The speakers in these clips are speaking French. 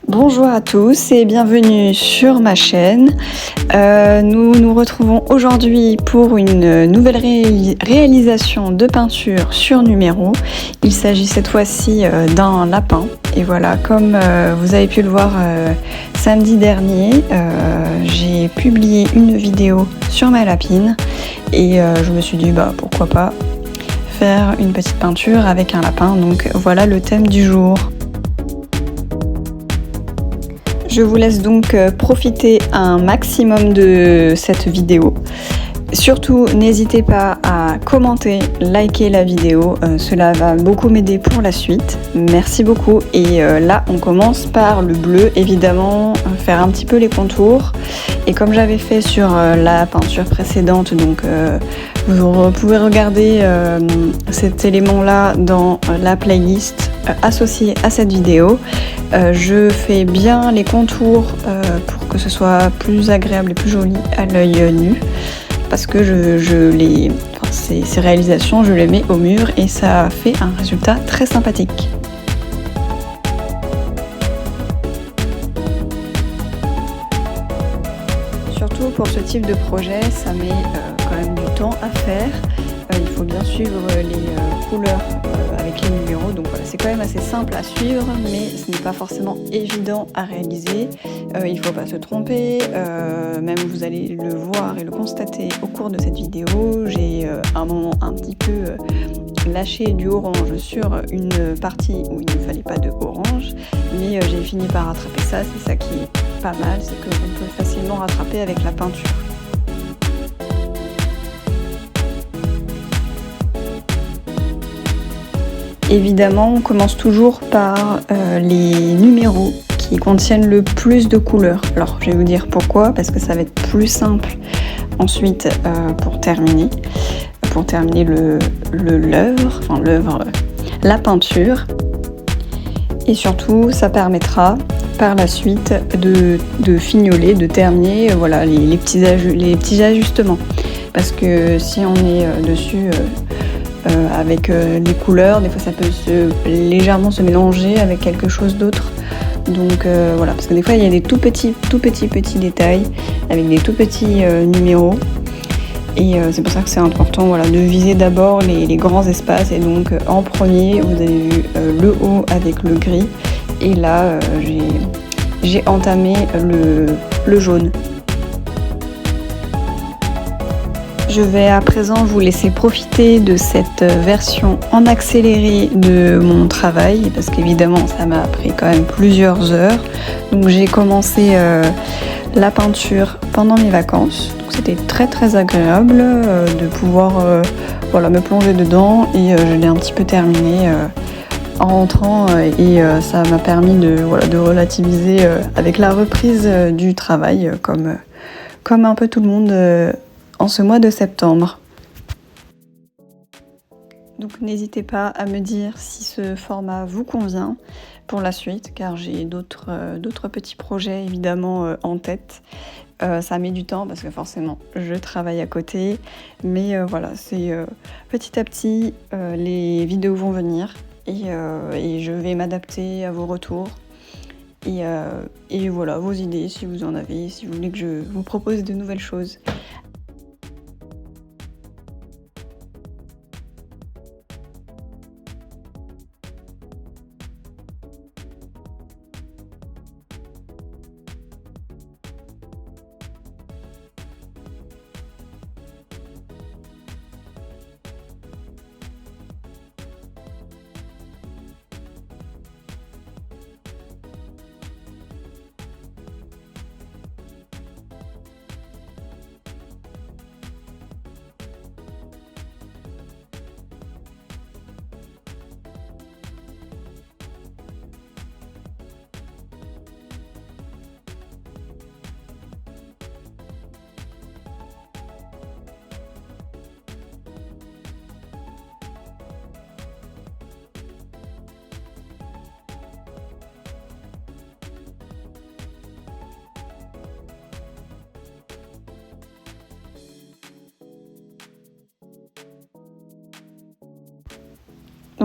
Bonjour à tous et bienvenue sur ma chaîne. Nous nous retrouvons aujourd'hui pour une nouvelle réalisation de peinture sur numéro. Il s'agit cette fois-ci d'un lapin. Et voilà, comme vous avez pu le voir samedi dernier, j'ai publié une vidéo sur ma lapine et je me suis dit pourquoi pas faire une petite peinture avec un lapin. Donc voilà le thème du jour. Je vous laisse donc profiter un maximum de cette vidéo. Surtout, n'hésitez pas à commenter, liker la vidéo, cela va beaucoup m'aider pour la suite. Merci beaucoup. Et là, on commence par le bleu, évidemment, faire un petit peu les contours. Et comme j'avais fait sur la peinture précédente, donc vous pouvez regarder cet élément-là dans la playlist associée à cette vidéo. Je fais bien les contours pour que ce soit plus agréable et plus joli à l'œil nu. Parce que ces réalisations, je les mets au mur et ça fait un résultat très sympathique. Surtout pour ce type de projet, ça met quand même du temps à faire. Il faut bien suivre les couleurs avec les numéros, donc voilà, c'est quand même assez simple à suivre, mais ce n'est pas forcément évident à réaliser. Il ne faut pas se tromper, même vous allez le voir et le constater au cours de cette vidéo. J'ai à un moment un petit peu lâché du orange sur une partie où il ne fallait pas de orange, mais j'ai fini par rattraper ça. C'est ça qui est pas mal, c'est qu'on peut facilement rattraper avec la peinture. Évidemment, on commence toujours par les numéros qui contiennent le plus de couleurs. Alors, je vais vous dire pourquoi, parce que ça va être plus simple ensuite pour terminer l'œuvre, la peinture. Et surtout, ça permettra par la suite de fignoler, de terminer voilà, les petits ajustements. Parce que si on est dessus avec les couleurs, des fois ça peut légèrement se mélanger avec quelque chose d'autre. Donc voilà, parce que des fois il y a des tout petits détails avec des tout petits numéros. Et c'est pour ça que c'est important de viser d'abord les grands espaces. Et donc en premier, vous avez vu le haut avec le gris. Et là, j'ai entamé le jaune. Je vais à présent vous laisser profiter de cette version en accéléré de mon travail, parce qu'évidemment ça m'a pris quand même plusieurs heures. Donc j'ai commencé la peinture pendant mes vacances, donc c'était très agréable de pouvoir me plonger dedans, et je l'ai un petit peu terminé en rentrant, et ça m'a permis de relativiser avec la reprise du travail, comme un peu tout le monde en ce mois de septembre. Donc n'hésitez pas à me dire si ce format vous convient pour la suite, car j'ai d'autres petits projets évidemment en tête. Ça met du temps parce que forcément je travaille à côté, mais voilà, c'est petit à petit les vidéos vont venir, et je vais m'adapter à vos retours. Et voilà, vos idées si vous en avez, si vous voulez que je vous propose de nouvelles choses.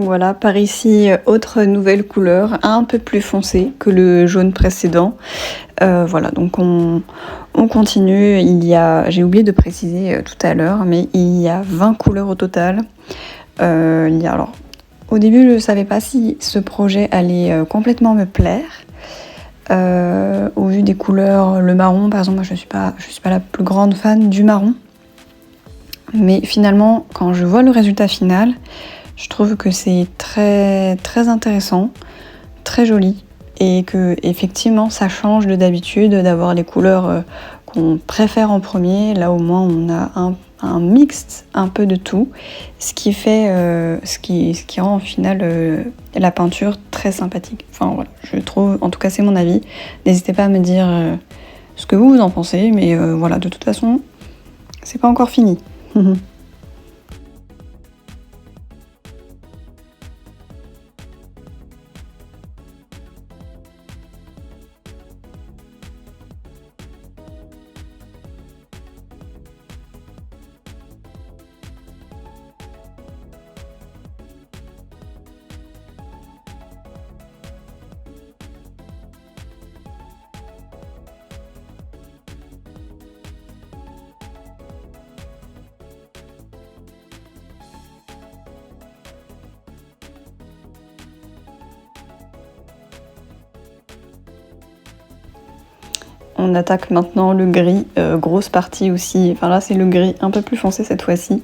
Donc voilà, par ici, autre nouvelle couleur, un peu plus foncée que le jaune précédent. Voilà, donc on continue. J'ai oublié de préciser tout à l'heure, mais il y a 20 couleurs au total. Alors, au début, je ne savais pas si ce projet allait complètement me plaire. Au vu des couleurs, le marron, par exemple, moi je suis pas la plus grande fan du marron. Mais finalement, quand je vois le résultat final, je trouve que c'est très, très intéressant, très joli. Et que effectivement ça change de d'habitude d'avoir les couleurs qu'on préfère en premier. Là au moins on a un mixte un peu de tout, ce qui fait ce qui rend en final la peinture très sympathique. Enfin voilà, je trouve, en tout cas c'est mon avis. N'hésitez pas à me dire ce que vous en pensez, mais voilà, de toute façon c'est pas encore fini. On attaque maintenant le gris, grosse partie aussi, enfin là c'est le gris un peu plus foncé cette fois-ci,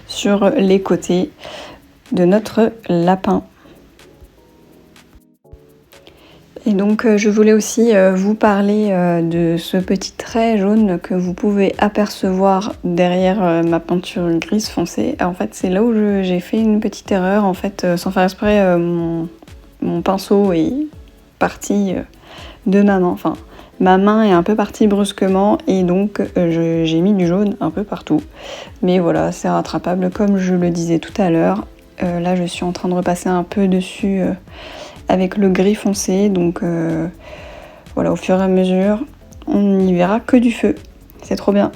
sur les côtés de notre lapin. Et donc je voulais aussi vous parler de ce petit trait jaune que vous pouvez apercevoir derrière ma peinture grise foncée. En fait c'est là où j'ai fait une petite erreur, en fait sans faire exprès, mon pinceau est parti de ma main, enfin ma main est un peu partie brusquement et donc j'ai mis du jaune un peu partout. Mais voilà, c'est rattrapable comme je le disais tout à l'heure. Là je suis en train de repasser un peu dessus avec le gris foncé, donc voilà, au fur et à mesure on n'y verra que du feu, c'est trop bien.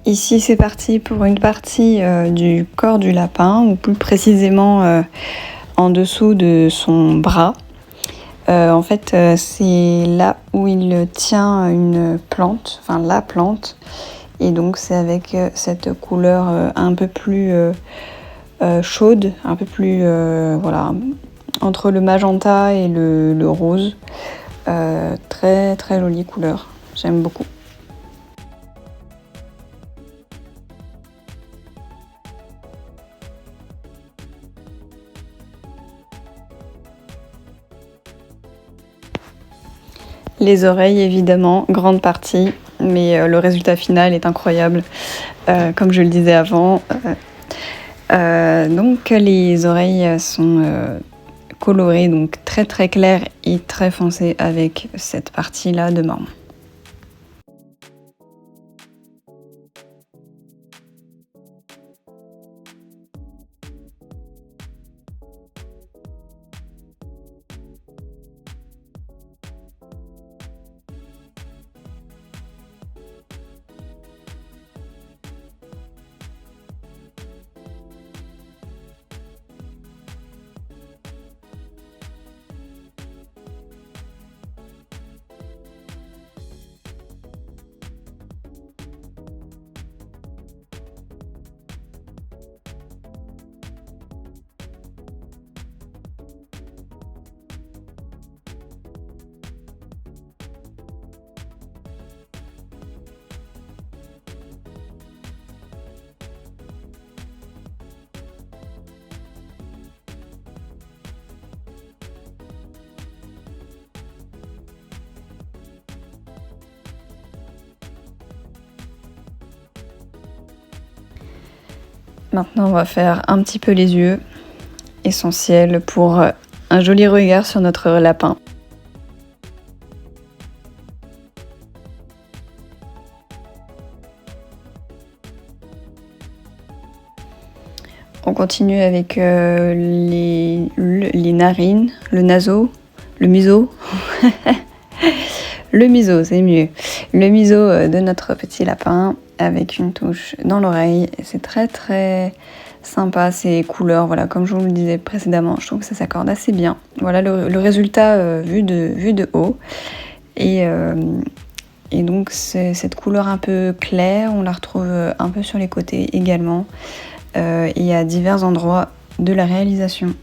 Ici c'est parti pour une partie du corps du lapin, ou plus précisément en dessous de son bras. En fait c'est là où il tient une plante, enfin la plante, et donc c'est avec cette couleur un peu plus chaude, un peu plus voilà, entre le magenta et le rose. Très très jolie couleur, j'aime beaucoup. Les oreilles évidemment, grande partie, mais le résultat final est incroyable. Comme je le disais avant, Donc les oreilles sont colorées, donc très très claires et très foncées avec cette partie-là de marron. Maintenant, on va faire un petit peu les yeux, essentiel pour un joli regard sur notre lapin. On continue avec les narines, le naseau, le museau. Le museau, c'est mieux. Le museau de notre petit lapin avec une touche dans l'oreille. C'est très très sympa ces couleurs. Voilà, comme je vous le disais précédemment, je trouve que ça s'accorde assez bien. Voilà le résultat vu de haut. Et donc cette couleur un peu claire, on la retrouve un peu sur les côtés également et à divers endroits de la réalisation.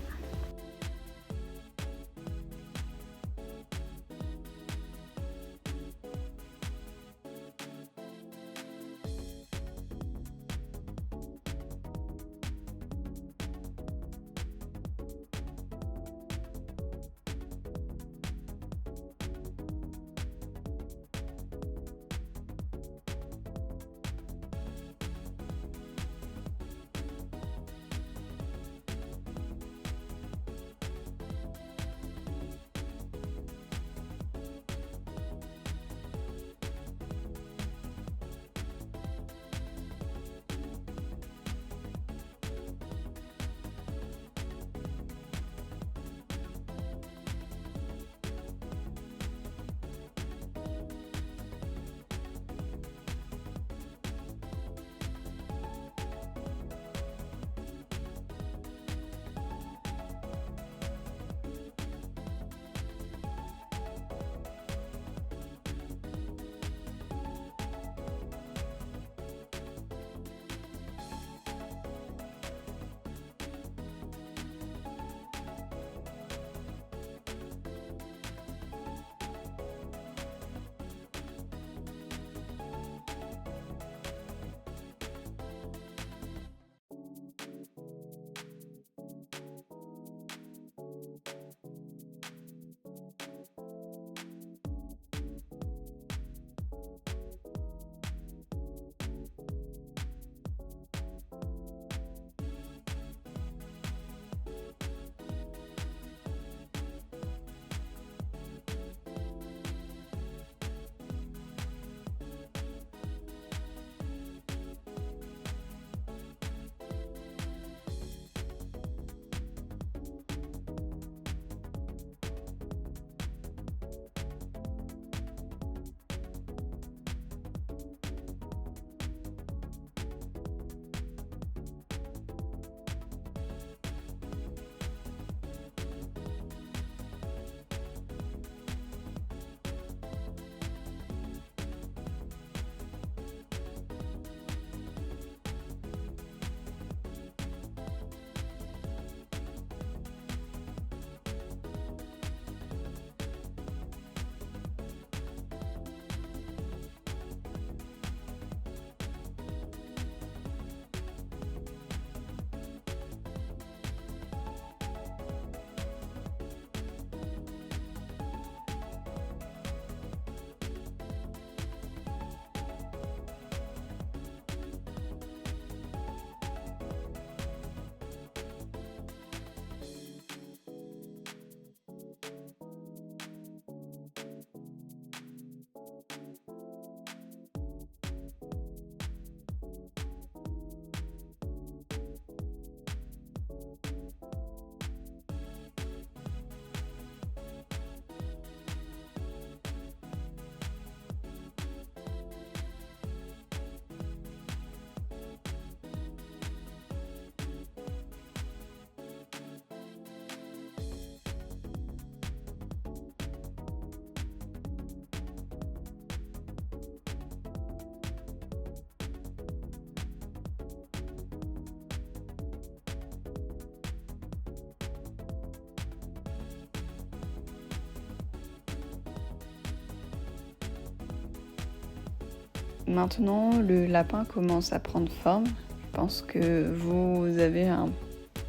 Maintenant, le lapin commence à prendre forme. Je pense que vous avez un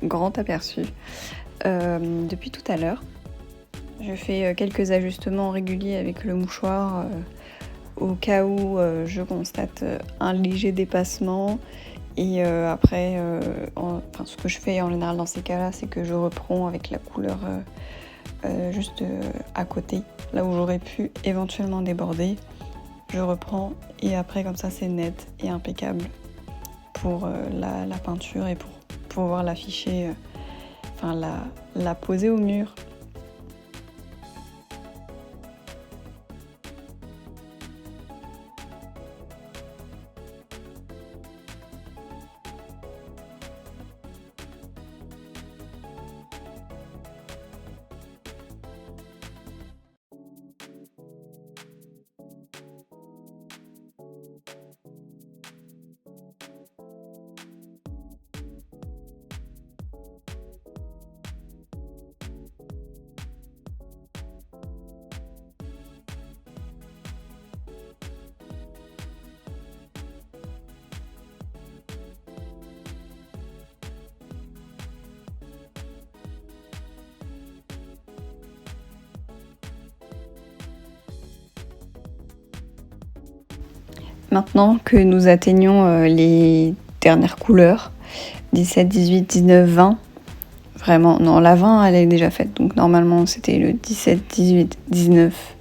grand aperçu depuis tout à l'heure. Je fais quelques ajustements réguliers avec le mouchoir au cas où je constate un léger dépassement. Et après, ce que je fais en général dans ces cas-là, c'est que je reprends avec la couleur juste à côté, là où j'aurais pu éventuellement déborder. Je reprends et après comme ça c'est net et impeccable pour la peinture et pour pouvoir l'afficher, la poser au mur. Maintenant que nous atteignons les dernières couleurs, 17, 18, 19, 20, vraiment, non, la 20 elle est déjà faite, donc normalement c'était le 17, 18, 19.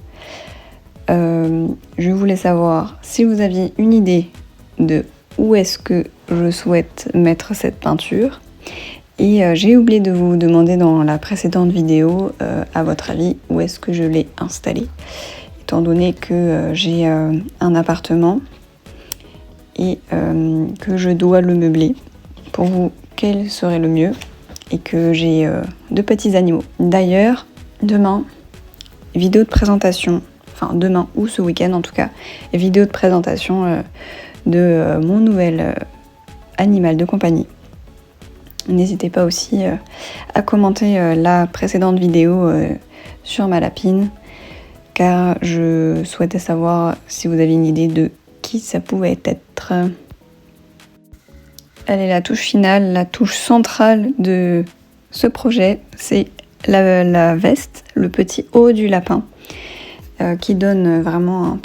Je voulais savoir si vous aviez une idée de où est-ce que je souhaite mettre cette peinture. Et j'ai oublié de vous demander dans la précédente vidéo, à votre avis, où est-ce que je l'ai installée, étant donné que j'ai un appartement et que je dois le meubler. Pour vous, quel serait le mieux? Et que j'ai 2 petits animaux. D'ailleurs, demain, vidéo de présentation, enfin demain ou ce week-end en tout cas, vidéo de présentation de mon nouvel animal de compagnie. N'hésitez pas aussi à commenter la précédente vidéo sur ma lapine, car je souhaitais savoir si vous avez une idée de qui ça pouvait être. Elle est la touche finale, la touche centrale de ce projet, c'est la veste, le petit haut du lapin, qui donne vraiment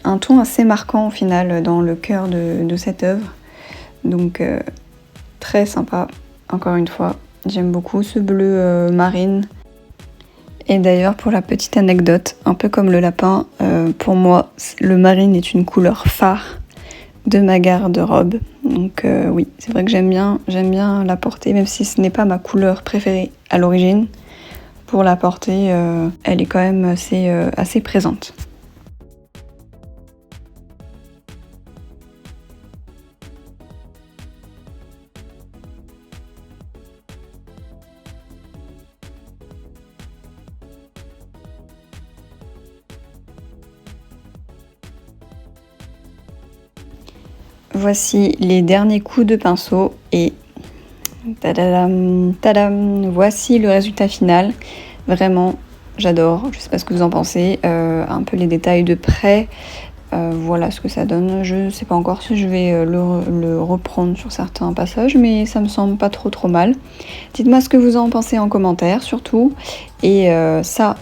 un ton assez marquant au final dans le cœur de cette œuvre. Donc très sympa, encore une fois, j'aime beaucoup ce bleu marine. Et d'ailleurs, pour la petite anecdote, un peu comme le lapin, pour moi, le marine est une couleur phare de ma garde-robe. Donc oui, c'est vrai que j'aime bien la porter, même si ce n'est pas ma couleur préférée à l'origine. Pour la porter, elle est quand même assez présente. Voici les derniers coups de pinceau et tadam, tadam, voici le résultat final. Vraiment, j'adore, je sais pas ce que vous en pensez, un peu les détails de près, voilà ce que ça donne. Je sais pas encore si je vais le reprendre sur certains passages, mais ça me semble pas trop mal. Dites-moi ce que vous en pensez en commentaire surtout, et ça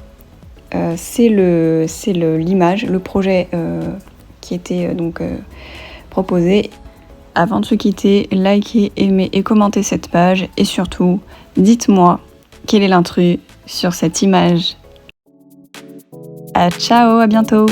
c'est l'image, le projet qui était donc proposé. Avant de se quitter, likez, aimez et commentez cette page et surtout, dites-moi quel est l'intrus sur cette image. Ciao, à bientôt!